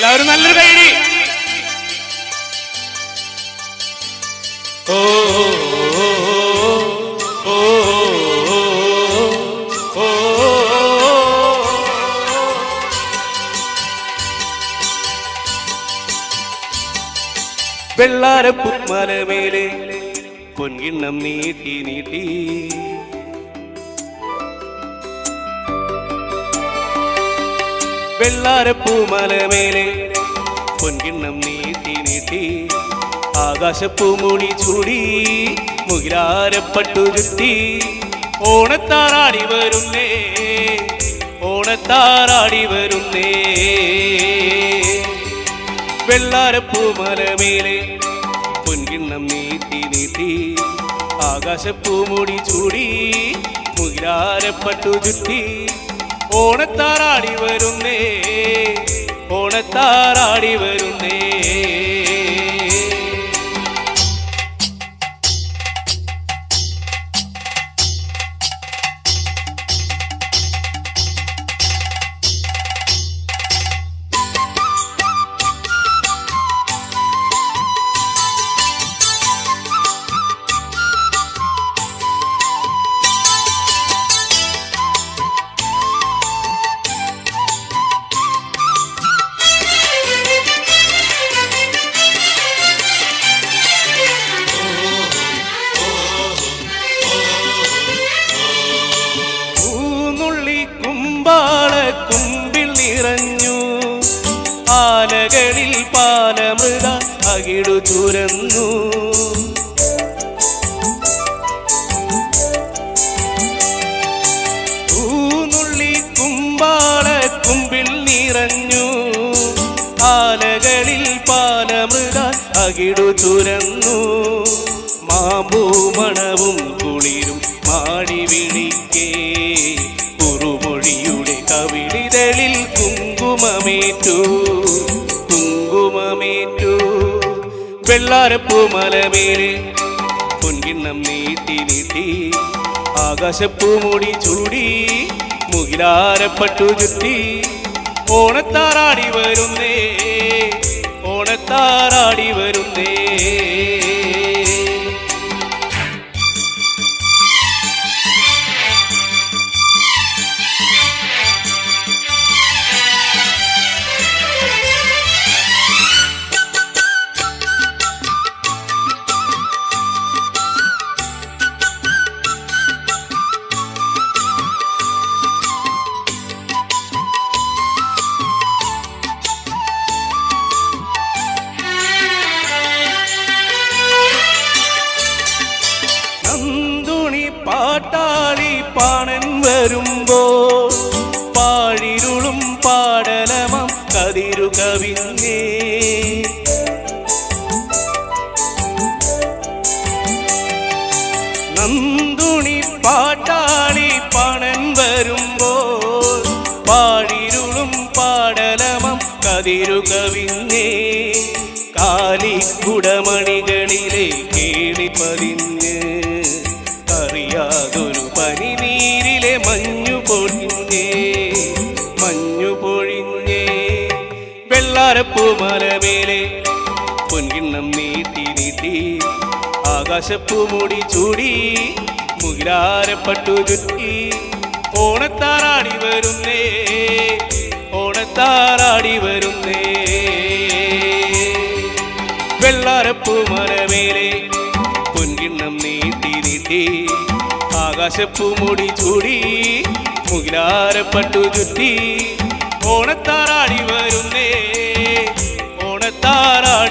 എല്ലാവരും നല്ലൊരു കൈയടി. ഓ ഓ ഓ വെള്ളാരപ്പുമലമേലെ പൊൻകിണ്ണം നീട്ടി നീട്ടി വെള്ളാരപ്പൂമലമേലെ പൊൻകിണ്ണം നീട്ടി നീട്ടി ആകാശപ്പൂമുടി ചൂടി മുകിലാരപ്പട്ടു ചുറ്റി ഓണത്താറാടി വരുന്നേ ഓണത്താറാടി വരുന്നേ വെള്ളാരപ്പൂമലമേലെ പൊൻകിണ്ണം നീട്ടി നീട്ടി ആകാശപ്പൂമുടി ചൂടി മുകിലാരപ്പട്ടു ചുറ്റി ഓണത്താറാടി വരുന്നേ ഓണത്താറാടി വരുന്നേ കുമ്പിൽ നിറഞ്ഞു ആലകളിൽ പാലമൃഗ അകിടു ചുരന്നു പൂനുള്ളി കുമ്പിൽ നിറഞ്ഞു ആലകളിൽ പാലമൃഗ അകിടു ചുരന്നു മാമ്പൂ മണവും കുളിരും മാടി വിളിക്കേ കുറുമൊഴിയുടെ കവിളിതളിൽ കുങ്കുമമേറ്റു കുങ്കുമമേറ്റു വെള്ളാരപ്പൂമലമേലെ പൊൻകിണ്ണം നീട്ടി നീട്ടി ആകാശപ്പൂമുടി ചൂടി മുകിലാരപ്പട്ടു ചുറ്റി ഓണത്താറാടി വരുന്നേ ഓണത്താറാടി വരുന്നേ പാട്ടാളി പാണൻ വരുമ്പോ പാഴിരുളും പാടലമം കതിരു കവിഞ്ഞേ നന്ദുണി പാട്ടാളി പാണൻ വരുമ്പോ പാഴിരുളും പാടലമം കതിരു കവിഞ്ഞേ കാലിക്കുടമണികളിലെ കേളി പതിഞ്ഞ് അറിയാതൊരു പനിനീരിലെ മഞ്ഞു പൊഴിഞ്ഞേ വെള്ളാരപ്പൂമലമേലെ പൊൻകിണ്ണം നീട്ടി നീട്ടി ആകാശപ്പൂമുടി ചൂടി മുകിലാരപ്പട്ടു ചുറ്റി ഓണത്താറാടി വരുന്നേ ഓണത്താറാടി വരുന്നേ വെള്ളാരപ്പൂമലമേലെ പൊൻകിണ്ണം നീട്ടി നീട്ടി ആകാശപ്പൂമുടി ചൂടി മുകിലാരപ്പട്ടു ചുറ്റി ഓണത്താറാടി വരുന്നേ ഓണത്താറാടി